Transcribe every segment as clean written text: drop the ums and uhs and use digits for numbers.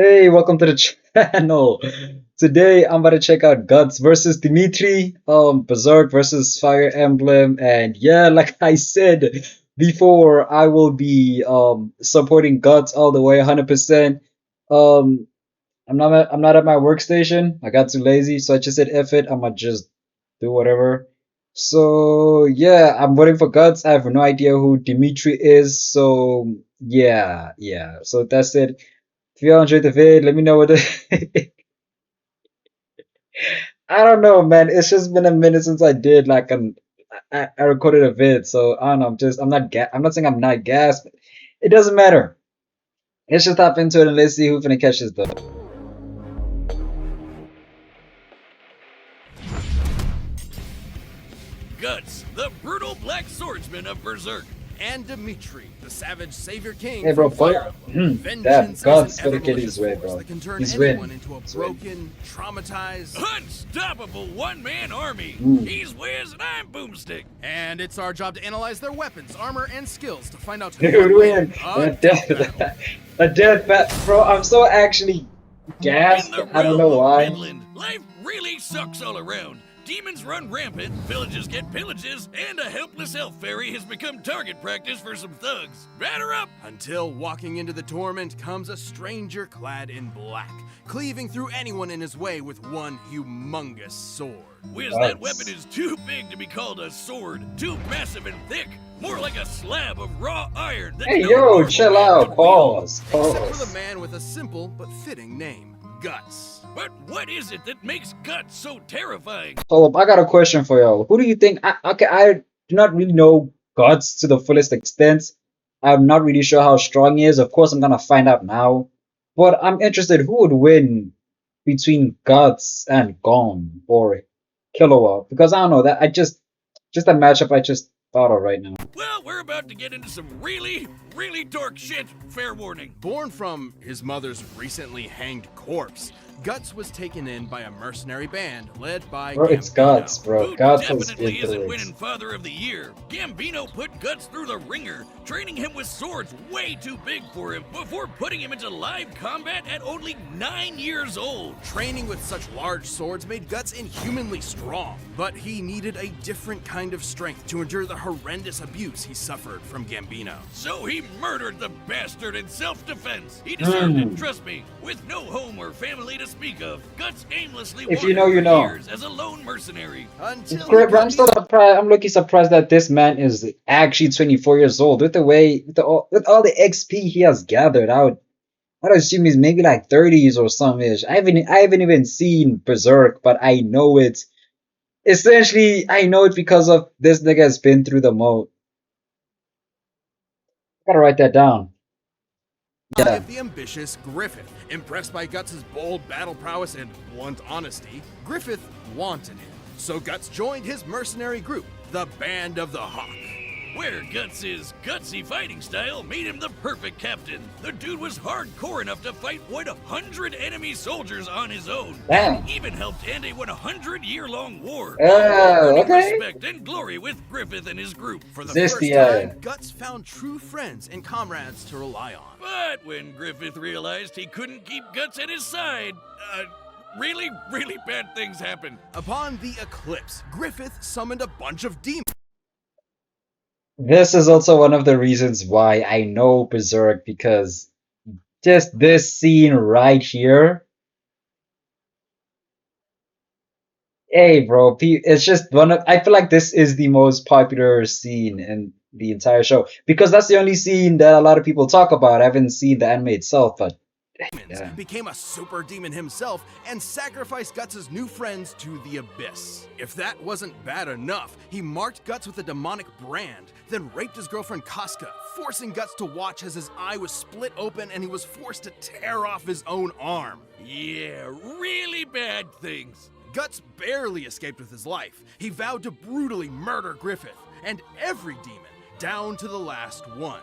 Hey, welcome to the channel. Today I'm about to check out Guts versus Dimitri, Berserk versus Fire Emblem, and yeah, like I said before, I will be supporting Guts all the way, 100%. Um, I'm not at my workstation. I got too lazy, so I just said F it. I'ma just do whatever. So yeah, I'm voting for Guts. I have no idea who Dimitri is, so yeah. So that's it. If you all enjoyed the vid, let me know what the I don't know, man. It's just been a minute since I did like I recorded a vid, so I don't know. I'm not saying I'm not gassed. It doesn't matter. Let's just hop into it and let's see who's gonna catch this though. Guts, the brutal black swordsman of Berserk. And Dimitri, the savage savior king Hey, bro, from Fire but Emblem. that Vengeance Guts is gonna an get ever his way, malicious force bro. that can turn He's anyone win. into a He's win. broken, traumatized. Unstoppable one-man army. Mm. He's Wiz and I'm Boomstick. And it's our job to analyze their weapons, armor, and skills to find out Dude, who will win. win a death battle. A death bat, bro. I'm so actually In gassed. the I don't realm know of why. Midland, life really sucks all around. Demons run rampant, villages get pillages, and a helpless elf fairy has become target practice for some thugs. Batter up! Until walking into the torment comes a stranger clad in black, cleaving through anyone in his way with one humongous sword. Wiz, Guts. that weapon is too big to be called a sword, too massive and thick, more like a slab of raw iron that Hey, no yo, normal chill man out. could wield. Pause. Except for the Pause. man with a simple but fitting name, Guts. But what is it that makes Guts so terrifying? Hold up, I got a question for y'all. Who do you think? I do not really know Guts to the fullest extent. I'm not really sure how strong he is. Of course, I'm gonna find out now. But I'm interested. Who would win between Guts and Gon or Killua? Because I don't know that. Just a matchup I just thought of right now. Well, we're about to get into some really dork shit. Fair warning. Born from his mother's recently hanged corpse, Guts was taken in by a mercenary band led by Bro, it's Gambino. Guts, bro. Who Guts has definitely been isn't through winning it. Father of the Year. Gambino put Guts through the ringer, training him with swords way too big for him before putting him into live combat at only 9 years old. Training with such large swords made Guts inhumanly strong, but he needed a different kind of strength to endure the horrendous abuse he suffered from Gambino. So he murdered the bastard in self-defense. He deserved it, trust me. With no home or family to speak of, Guts aimlessly If you wandered know, you for know. years as a lone mercenary. Until It's great, bro. I'm still surprised. I'm lucky surprised that this man is actually 24 years old. With the way, with all the XP he has gathered, I'd assume he's maybe like 30s or some ish. I haven't even seen Berserk, but I know it. Essentially, I know it because of this nigga has been through the mode. Gotta write that down. Eye Yeah. of the ambitious Griffith. Impressed by Guts' bold battle prowess and blunt honesty, Griffith wanted him. So Guts joined his mercenary group, the Band of the Hawk. Where Guts' gutsy fighting style made him the perfect captain. The dude was hardcore enough to fight 100 enemy soldiers on his own. Damn. And even helped end a 100-year-long war. Oh, okay. Respect and glory with Griffith and his group. For the This first the, time, Guts found true friends and comrades to rely on. But when Griffith realized he couldn't keep Guts at his side, really bad things happened. Upon the eclipse, Griffith summoned a bunch of demons. This is also one of the reasons why I know Berserk, because just this scene right here. Hey, bro, it's just one of. I feel like this is the most popular scene in the entire show because that's the only scene that a lot of people talk about. I haven't seen the anime itself, but yeah. Became a super demon himself and sacrificed Guts' new friends to the abyss. If that wasn't bad enough, he marked Guts with a demonic brand, then raped his girlfriend Casca, forcing Guts to watch as his eye was split open and he was forced to tear off his own arm. Yeah, really bad things. Guts barely escaped with his life. He vowed to brutally murder Griffith and every demon, down to the last one.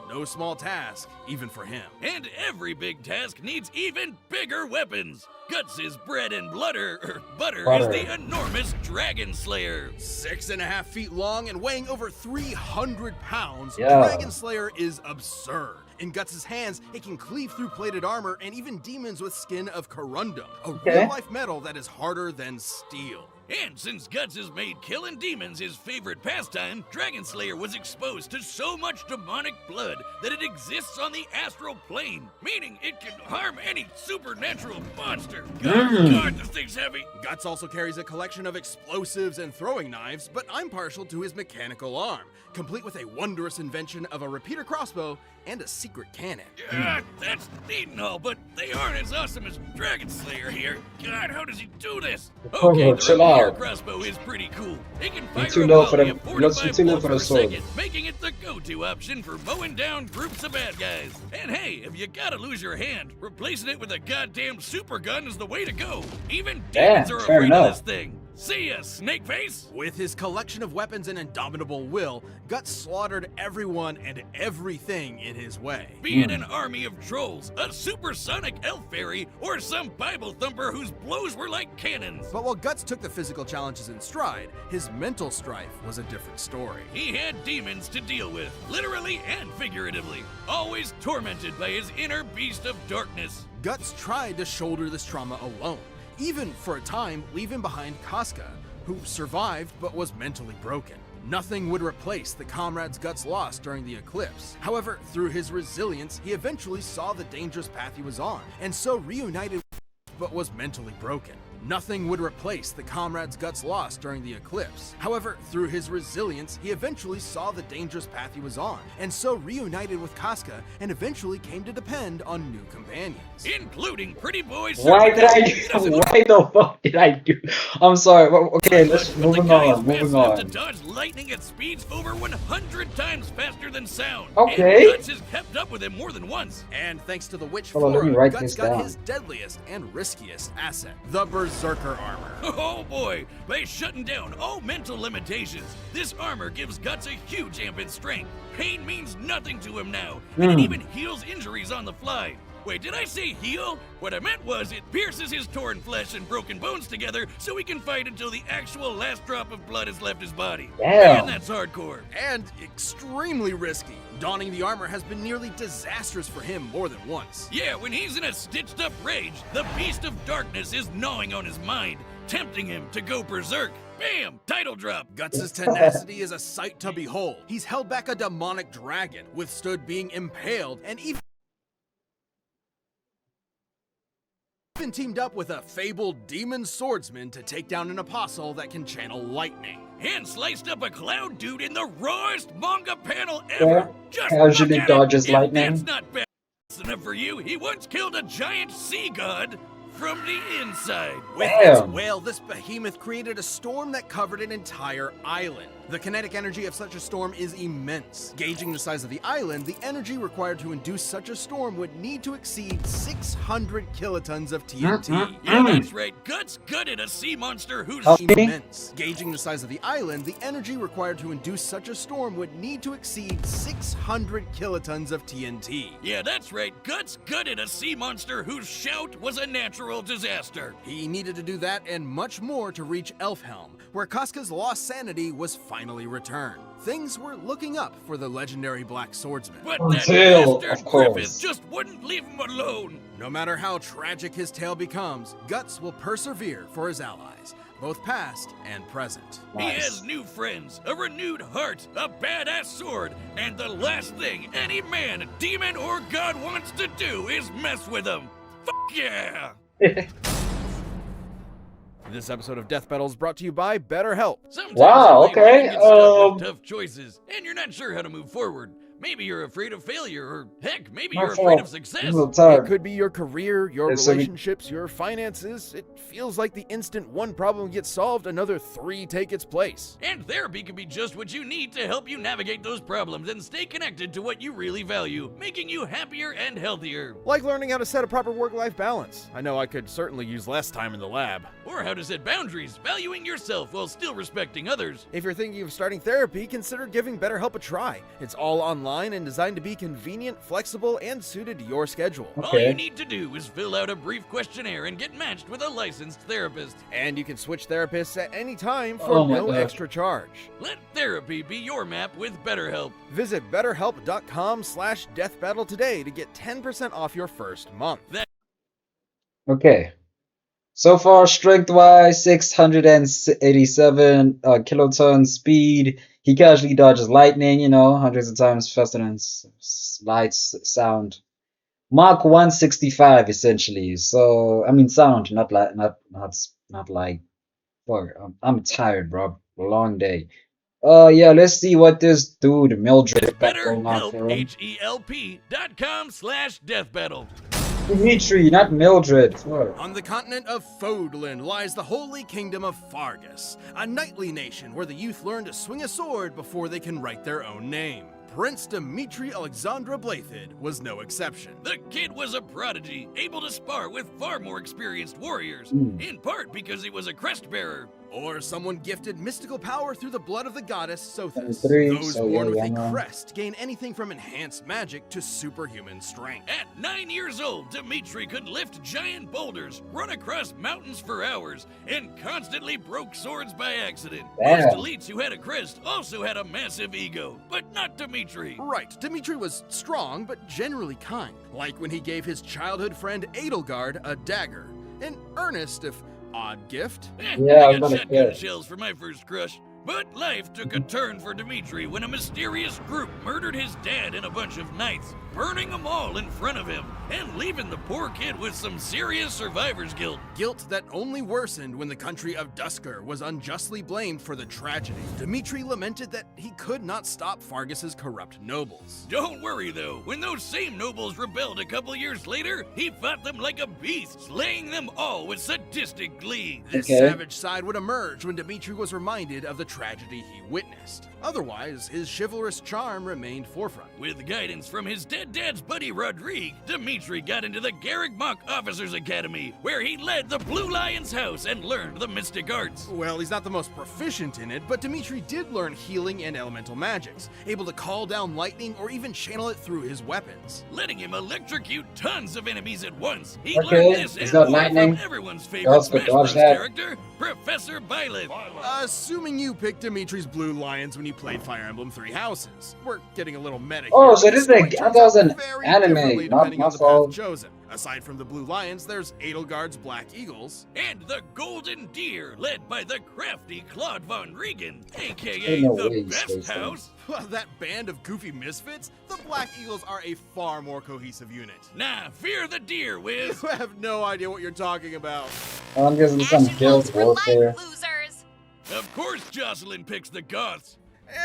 No small task, even for him. And every big task needs even bigger weapons. Guts' bread and butter is the enormous Dragon Slayer. 6.5 feet long and weighing over 300 pounds, Yeah. Dragon Slayer is absurd. In Guts' hands, it can cleave through plated armor and even demons with skin of corundum, a Okay. real-life metal that is harder than steel. And since Guts has made killing demons his favorite pastime, Dragon Slayer was exposed to so much demonic blood that it exists on the astral plane, meaning it can harm any supernatural monster. God, this thing's heavy. Guts also carries a collection of explosives and throwing knives, but I'm partial to his mechanical arm, complete with a wondrous invention of a repeater crossbow and a secret cannon. That's neat and all, but they aren't as awesome as Dragon Slayer here. God, how does he do this? Okay, the chill repeater out. crossbow is pretty cool. It can fire too a low for volley the- of you're 45 too low bolts for the per sword. second, making it the go-to option for mowing down groups of bad guys. And hey, if you gotta lose your hand, replacing it with a goddamn super gun is the way to go. Even demons are fair afraid enough. of this thing. See ya, Snakeface! With his collection of weapons and indomitable will, Guts slaughtered everyone and everything in his way. Be it an army of trolls, a supersonic elf fairy, or some Bible thumper whose blows were like cannons. But while Guts took the physical challenges in stride, his mental strife was a different story. He had demons to deal with, literally and figuratively, always tormented by his inner beast of darkness. Guts tried to shoulder this trauma alone, even for a time leaving behind Casca, who survived but was mentally broken. Nothing would replace the comrades Guts lost during the eclipse. However, through his resilience, he eventually saw the dangerous path he was on, and so reunited but was mentally broken. Nothing would replace the comrades Guts lost during the eclipse. However, through his resilience, he eventually saw the dangerous path he was on, and so reunited with Casca and eventually came to depend on new companions. Including Pretty Boy Why did I He doesn't do? Why the fuck did I do? I'm sorry. Okay, let's But the moving guy is on. fast Moving enough to on. dodge lightning at speeds over 100 times faster than sound. Okay. And Guts has kept up with him more than once. And thanks to the Witch Hold on, let me Flora, write Guts this got down. his deadliest and riskiest asset, the Berserker armor. Oh boy, by shutting down all mental limitations, this armor gives Guts a huge amp in strength. Pain means nothing to him now, and it even heals injuries on the fly. Wait, did I say heal? What I meant was it pierces his torn flesh and broken bones together so he can fight until the actual last drop of blood has left his body. Damn. Man, that's hardcore. And extremely risky. Donning the armor has been nearly disastrous for him more than once. Yeah, when he's in a stitched up rage, the beast of darkness is gnawing on his mind, tempting him to go berserk. Bam! Title drop. Guts' tenacity is a sight to behold. He's held back a demonic dragon, withstood being impaled, and even teamed up with a fabled demon swordsman to take down an apostle that can channel lightning. And sliced up a cloud dude in the rawest manga panel ever. Just casually look at dodges it. If lightning. That's not bad enough for you. He once killed a giant sea god from the inside. With its Damn. whale, this behemoth created a storm that covered an entire island. The kinetic energy of such a storm is immense. Gauging the size of the island, the energy required to induce such a storm would need to exceed 600 kilotons of TNT. Yeah, that's right. Guts gutted a sea monster who's How many? Immense. Gauging the size of the island, the energy required to induce such a storm would need to exceed 600 kilotons of TNT. Yeah, that's right. Guts gutted a sea monster whose shout was a natural disaster. He needed to do that and much more to reach Elfhelm, where Casca's lost sanity was finally returned. Things were looking up for the legendary Black Swordsman. But that Until, bastard of course. Griffith just wouldn't leave him alone. No matter how tragic his tale becomes, Guts will persevere for his allies, both past and present. He has new friends, a renewed heart, a badass sword, and the last thing any man, demon, or god wants to do is mess with him. Fuck yeah! This episode of Death Battle is brought to you by BetterHelp. Sometimes Wow, in life okay, you get stuck with tough choices, and you're not sure how to move forward. Maybe you're afraid of failure, or heck, maybe you're afraid of success. It could be your career, your Yeah, so we- relationships, your finances. It feels like the instant one problem gets solved, another 3 take its place. And therapy can be just what you need to help you navigate those problems and stay connected to what you really value, making you happier and healthier. Like learning how to set a proper work-life balance. I know I could certainly use less time in the lab. Or how to set boundaries, valuing yourself while still respecting others. If you're thinking of starting therapy, consider giving BetterHelp a try. It's all online online and designed to be convenient, flexible, and suited to your schedule. All you Okay. need to do is fill out a brief questionnaire and get matched with a licensed therapist. And you can switch therapists at any time for Oh my no God. extra charge. Let therapy be your map with BetterHelp. Visit betterhelp.com/deathbattle today to get 10% off your first month. Okay. So far, strength-wise, 687 kiloton speed. He casually dodges lightning, hundreds of times faster than light sound. Mach 165 essentially. So I mean sound, not like not like fuck. I'm tired, bro. Long day. Yeah, let's see what this dude Mildred got going on BetterHelp, for him. HELP.com/deathbattle. Dimitri, not Mildred. Fuck. On the continent of Fodlan lies the holy kingdom of Fargus, a knightly nation where the youth learn to swing a sword before they can write their own name. Prince Dimitri Alexandra Blathid was no exception. The kid was a prodigy, able to spar with far more experienced warriors, Hmm. in part because he was a crest bearer. Or someone gifted mystical power through the blood of the goddess Sothis. 23, Those so born with yeah, a yeah. crest gain anything from enhanced magic to superhuman strength. At 9 years old, Dimitri could lift giant boulders, run across mountains for hours, and constantly broke swords by accident. Damn. Most elites who had a crest also had a massive ego, but not Dimitri. Right, Dimitri was strong but generally kind, like when he gave his childhood friend Edelgard a dagger. An earnest, if odd gift. Yeah, I I was got gonna shotgun guess. shells for my first crush. But life took a turn for Dimitri when a mysterious group murdered his dad and a bunch of knights, burning them all in front of him, and leaving the poor kid with some serious survivor's guilt. Guilt that only worsened when the country of Dusker was unjustly blamed for the tragedy. Dimitri lamented that he could not stop Fargus's corrupt nobles. Don't worry though, when those same nobles rebelled a couple years later, he fought them like a beast, slaying them all with sadistic glee. This Okay. savage side would emerge when Dimitri was reminded of the tragedy he witnessed. Otherwise, his chivalrous charm remained forefront. With guidance from his dead dad's buddy Rodrigue, Dimitri got into the Garrick Mock Officers Academy, where he led the Blue Lion's house and learned the mystic arts. Well, he's not the most proficient in it, but Dimitri did learn healing and elemental magics, able to call down lightning or even channel it through his weapons. Letting him electrocute tons of enemies at once. He Okay, learned this it's and not more lightning. from everyone's You favorite also Smash dodge Bros. that. Character, Professor Byleth. Assuming you picked Dimitri's Blue Lions when you played Fire Emblem Three Houses. We're getting a little meta Oh, here, so but this is story I turns thought it was out an very anime, differently not depending my on the fault. path chosen. Aside from the Blue Lions, there's Edelgard's Black Eagles. And the Golden Deer, led by the crafty Claude Von Regan, aka Ain't no the way you Best say so. House. That band of goofy misfits? The Black Eagles are a far more cohesive unit. Nah, fear the deer, Wiz. I have no idea what you're talking about. I'm guessing some Ashen guild wolves for warfare. life, losers! Of course, Jocelyn picks the Goths.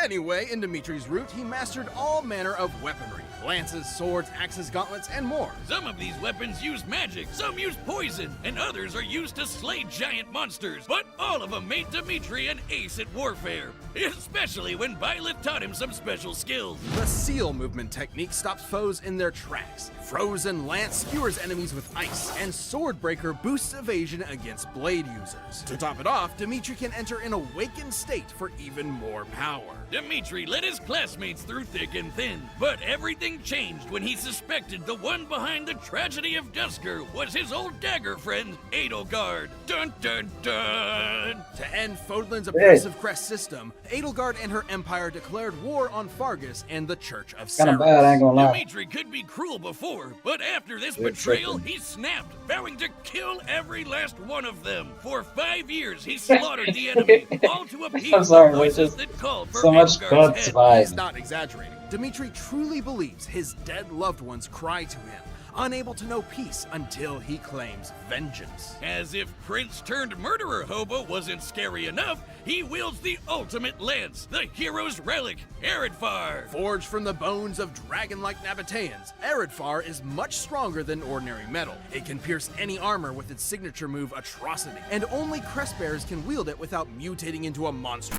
Anyway, in Dimitri's route, he mastered all manner of weaponry. Lances, swords, axes, gauntlets, and more. Some of these weapons use magic, some use poison, and others are used to slay giant monsters. But all of them made Dimitri an ace at warfare, especially when Byleth taught him some special skills. The seal movement technique stops foes in their tracks. Frozen Lance skewers enemies with ice, and Swordbreaker boosts evasion against blade users. To top it off, Dimitri can enter an awakened state for even more power. Dimitri led his classmates through thick and thin, but everything changed when he suspected the one behind the tragedy of Dusker was his old dagger friend, Edelgard. Dun dun dun! To end Fodlan's oppressive crest system, Edelgard and her empire declared war on Fargus and the Church of Kinda Ceres. bad, I ain't gonna lie. Dimitri could be cruel before, but after this You're betrayal, tripping. he snapped, vowing to kill every last one of them. For 5 years, he slaughtered the enemy, all to appease I'm sorry, the but voices just that called for so much Edelgard's guts head. vibe. He's not exaggerating. Dimitri truly believes his dead loved ones cry to him, unable to know peace until he claims vengeance. As if prince turned murderer hobo wasn't scary enough, he wields the ultimate lance, the hero's relic, Eredfar. Forged from the bones of dragon-like Nabateans, Eredfar is much stronger than ordinary metal. It can pierce any armor with its signature move Atrocity, and only crest bearers can wield it without mutating into a monster.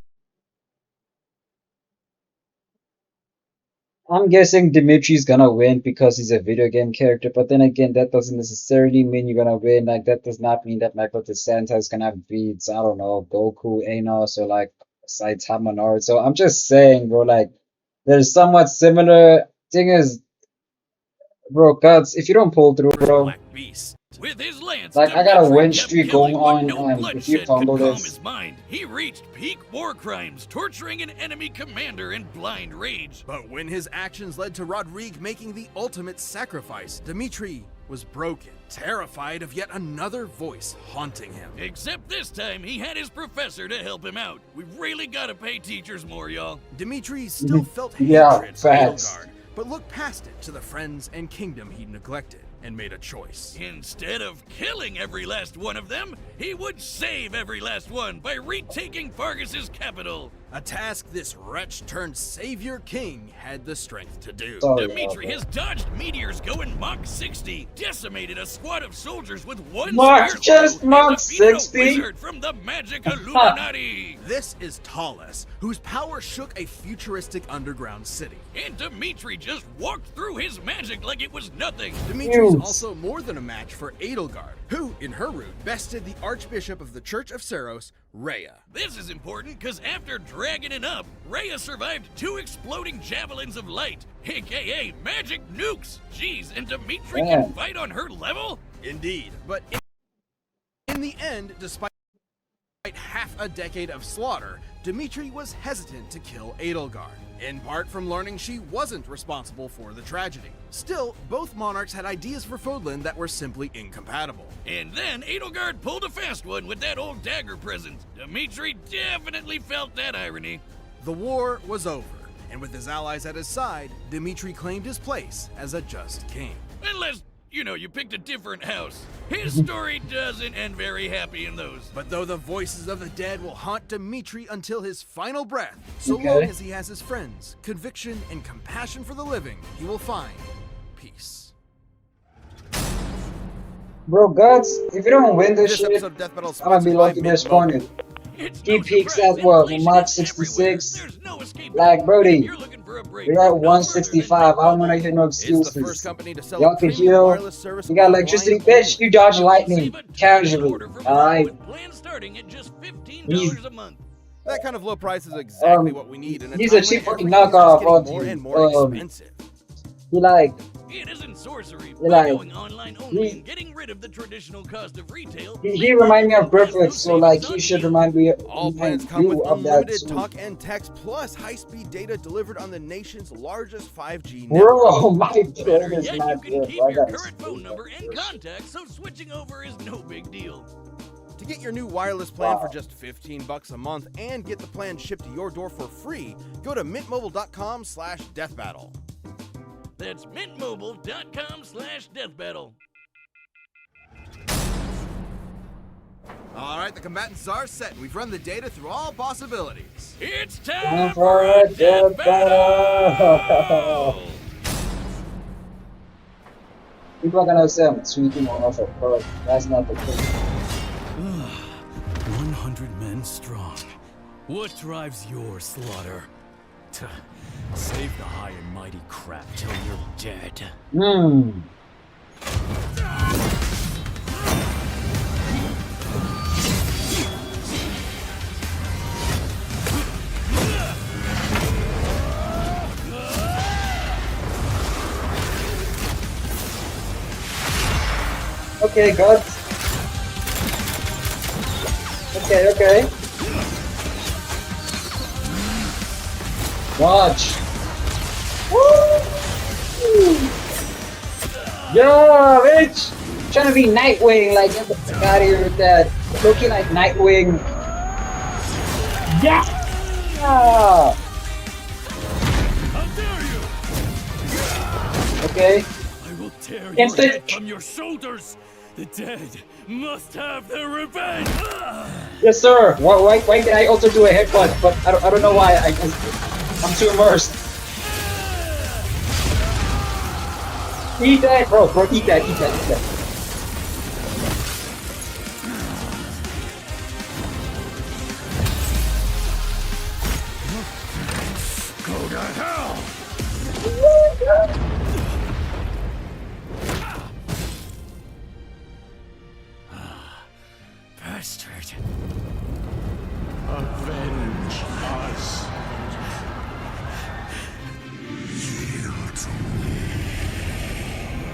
I'm guessing Dimitri's gonna win because he's a video game character, but then again, that doesn't necessarily mean you're gonna win. Like, that does not mean that Michael DeSanta is gonna beat, I don't know, Goku, Anos, or like Saitama Naruto. So I'm just saying, bro, like, They're somewhat similar. Thing is, bro, cuts. If you don't pull through, bro, Black Beast. With his lance, like I got a Dimitri win kept streak going killing what on, no and if you bloodshed could fumble calm this, his mind. He reached peak war crimes, torturing an enemy commander in blind rage. But when his actions led to Rodrigue making the ultimate sacrifice, Dimitri was broken, terrified of yet another voice haunting him. Except this time, he had his professor to help him out. We really gotta pay teachers more, y'all. Dimitri still felt yeah, hatred for facts. Edelgard, but looked past it to the friends and kingdom he neglected and made a choice. Instead of killing every last one of them, he would save every last one by retaking Fargus's capital. A task this wretch turned savior king had the strength to do. Sorry, Dimitri bro. has dodged meteors going Mach 60, decimated a squad of soldiers with one Mach- spear just throw, Mach and defeated 60? a wizard from the magic Illuminati. This is Talus, whose power shook a futuristic underground city. And Dimitri just walked through his magic like it was nothing. Dimitri's Huge. also more than a match for Edelgard, who, in her route, bested the Archbishop of the Church of Seros, Rhea. This is important because after dragging it up, Rhea survived 2 exploding javelins of light, aka magic nukes. Jeez, and Dimitri Man. can fight on her level? Indeed, but in the end, despite half a decade of slaughter, Dimitri was hesitant to kill Edelgard, in part from learning she wasn't responsible for the tragedy. Still, both monarchs had ideas for Fodlan that were simply incompatible. And then Edelgard pulled a fast one with that old dagger present. Dimitri definitely felt that irony. The war was over, and with his allies at his side, Dimitri claimed his place as a just king. Unless, you picked a different house. His story doesn't end very happy in those. But though the voices of the dead will haunt Dimitri until his final breath, so Okay. long as he has his friends, conviction, and compassion for the living, he will find peace. Bro, guts. If you don't win this This shit, episode of Death Battle is I'm gonna be sponsored by lucky Mint disappointed. It's He no peaks surprise at what, inflation Mark is 66? everywhere. There's no escaping Like, it. Brody, If you're looking for a break, you're at no 165. I don't wanna hear no It's the first excuses. company to sell Y'all a can premium heal. wireless service You got online electricity, only. bitch. You dodge lightning Save a casually. quarter from Alright. with plans starting at just $15 a month. That kind of low price is exactly Um, what we need in a he's a time cheap when fucking everything's knockoff, just getting aren't more you? and more Um, expensive. He like, It isn't sorcery. You're By like- going online only he- and getting rid of the traditional cost of retail. he remind me of Griffith, so like he should remind me All plans remind come with you of that unlimited too. talk and text plus high-speed data delivered on the nation's largest 5G network. Bro, my Better phone is yet, you not can good. keep Bro. I your gotta current phone number and contact, so switching over is no big deal. To get your new wireless plan for Wow. just $15 a month and get the plan shipped to your door for free, go to mintmobile.com/deathbattle. That's mintmobile.com/deathbattle. All right, the combatants are set. We've run the data through all possibilities. It's Time time for a death battle. battle! People are gonna say I'm tweaking or off, but that's not the case. 100 men strong. What drives your slaughter? To save the high and mighty crap till you're dead. Hmm. Okay, God. Okay. Watch. Woo! Yo, bitch! Trying to be Nightwing, like, get the fuck out of here with that. Looking like Nightwing. Yeah! How dare you! Okay. I will tear your Instant- head from your shoulders. The dead must have their revenge. Yes, sir. Why can I also do a headbutt? But I don't know why. I'm too immersed. Eat that, bro. Eat that. Go to hell! Bastard. Avenge us. Guts.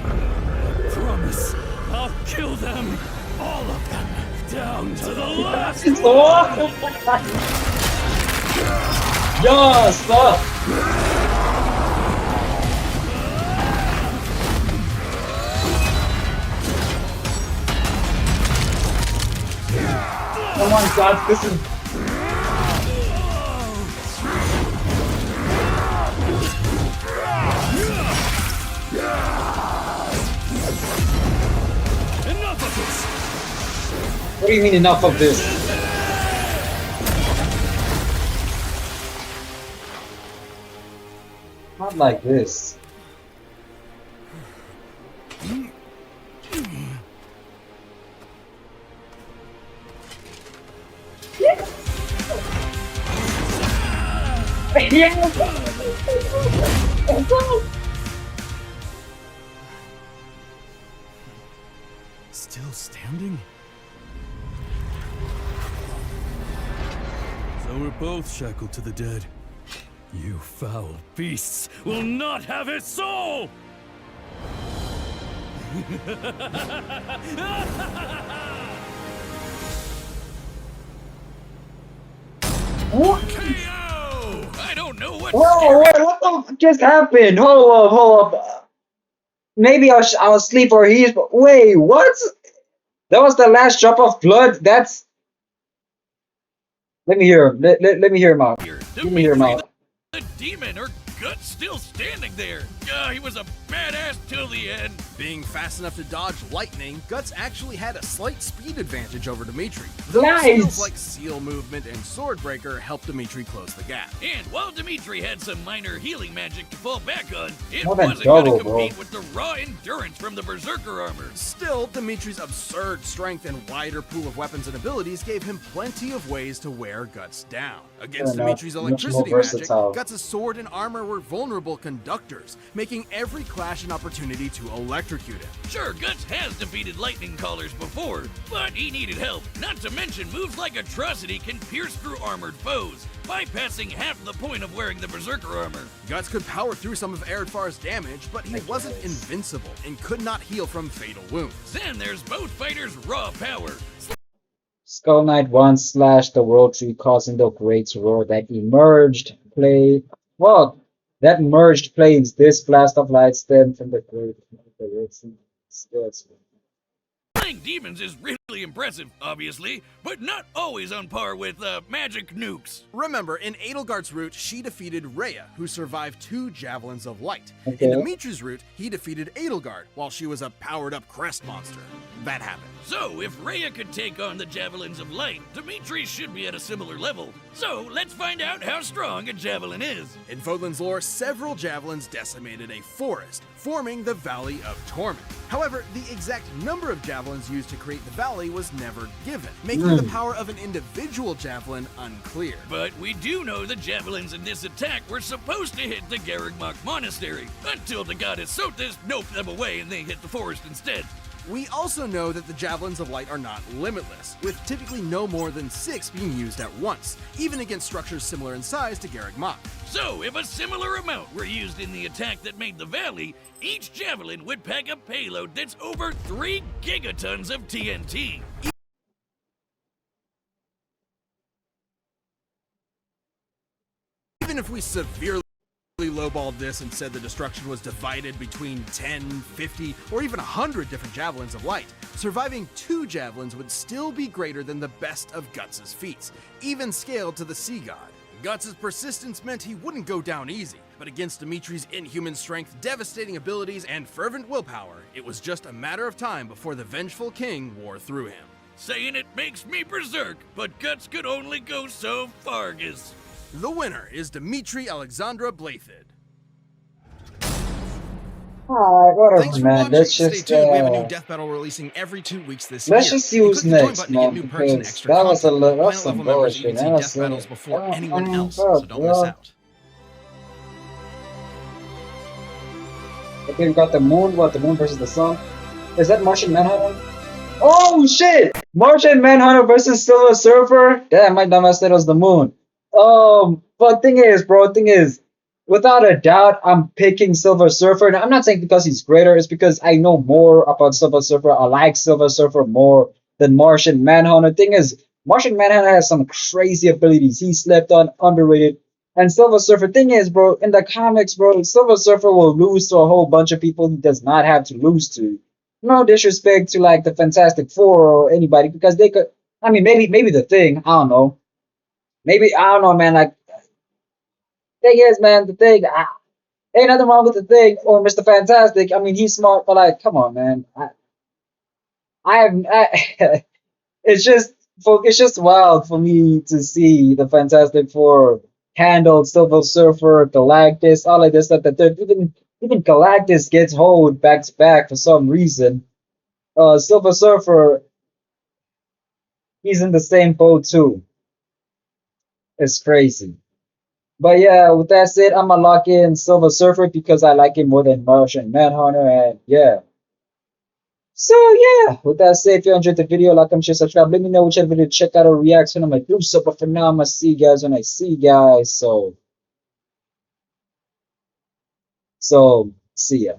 I promise I'll kill them. All of them. Down to the last one. Yes! Come on, God, this is... Enough of this. What do you mean enough of this? Not like this. Still standing? So we're both shackled to the dead. You foul beasts will not have his soul! What? KO! I don't know what. Whoa, wait, what the fuck just happened? Hold up. Maybe I was asleep or he's... Wait, what? That was the last drop of blood? That's... Let me hear him. Let me hear him out. Let me hear him out. The demon or Guts still standing there. He was a badass till the end. Being fast enough to dodge lightning, Guts actually had a slight speed advantage over Dimitri. Though Nice! skills like seal movement and swordbreaker helped Dimitri close the gap. And while Dimitri had some minor healing magic to fall back on, it More than wasn't going double, to bro. compete with the raw endurance from the Berserker armor. Still, Dimitri's absurd strength and wider pool of weapons and abilities gave him plenty of ways to wear Guts down. Against Fair enough. Dimitri's Much more electricity magic, versatile. Guts' sword and armor were vulnerable conductors, making every clash an opportunity to electrocute him. Sure, Guts has defeated lightning callers before, but he needed help. Not to mention, moves like Atrocity can pierce through armored foes, bypassing half the point of wearing the Berserker armor. Guts could power through some of Eredfar's damage, but he wasn't invincible and could not heal from fatal wounds. Then there's both fighters' raw power. Skull Knight once slashed the World Tree, causing the Great Roar that emerged. That merged flames. This blast of light stemmed from the Great. Playing demons is really impressive, obviously, but not always on par with magic nukes. Remember, in Edelgard's route, she defeated Rhea, who survived 2 Javelins of Light. Okay. In Dimitri's route, he defeated Edelgard while she was a powered-up crest monster. That happened. So, if Rhea could take on the Javelins of Light, Dimitri should be at a similar level. So, let's find out how strong a Javelin is. In Fodlan's lore, several Javelins decimated a forest, forming the Valley of Torment. However, the exact number of Javelins used to create the valley was never given, making the power of an individual Javelin unclear. But we do know the Javelins in this attack were supposed to hit the Garrigmok Monastery, until the goddess Sothis noped them away and they hit the forest instead. We also know that the Javelins of Light are not limitless, with typically no more than 6 being used at once, even against structures similar in size to Garrigmok. So, if a similar amount were used in the attack that made the valley, each Javelin would pack a payload that's over 3 gigatons of TNT. Even if we severely lowballed this and said the destruction was divided between 10, 50, or even 100 different Javelins of Light, surviving 2 Javelins would still be greater than the best of Guts' feats, even scaled to the Sea God. Guts' persistence meant he wouldn't go down easy, but against Dimitri's inhuman strength, devastating abilities, and fervent willpower, it was just a matter of time before the vengeful king wore through him. Saying it makes me berserk, but Guts could only go so fargus. The winner is Dimitri Alexandra Blathid. Alright, Thanks whatever, for man. watching. Let's Stay just tuned. We have a new death battle releasing every 2 weeks this year. let's just see who's And click the join next, button to get man. new perks and Because extra that was a content. that's Planet some level members bullshit. even see Man. death That's battles before anyone else, fuck, so don't miss bro. out. Okay, we got the moon. What, the moon versus the sun? Is that Martian Manhunter? Oh shit! Martian Manhunter versus Silver Surfer. Damn, my dumbass said it was the moon. But thing is, without a doubt, I'm picking Silver Surfer. And I'm not saying because he's greater, it's because I know more about Silver Surfer. I like Silver Surfer more than Martian Manhunter. Thing is, Martian Manhunter has some crazy abilities. He slept on, underrated. And Silver Surfer, thing is, bro, in the comics, bro, Silver Surfer will lose to a whole bunch of people he does not have to lose to. No disrespect to like the Fantastic Four or anybody, because they could. I mean, maybe the Thing. I don't know. Maybe I don't know, man. Like thing is, man, the Thing. Ain't nothing wrong with the Thing or Mr. Fantastic. I mean, he's smart, but like, come on, man. It's just it's just wild for me to see the Fantastic Four handle Silver Surfer, Galactus, all of this stuff. That they're even Galactus gets hold back to back for some reason. Silver Surfer, he's in the same boat too. It's crazy. But yeah, with that said, I'm gonna lock in Silver Surfer because I like him more than Martian Manhunter, and yeah. So yeah, with that said, if you enjoyed the video, like, comment, share, subscribe. Let me know which other video to check out or react to. I'm gonna do so, but for now, I'm gonna see you guys when I see you guys. So see ya.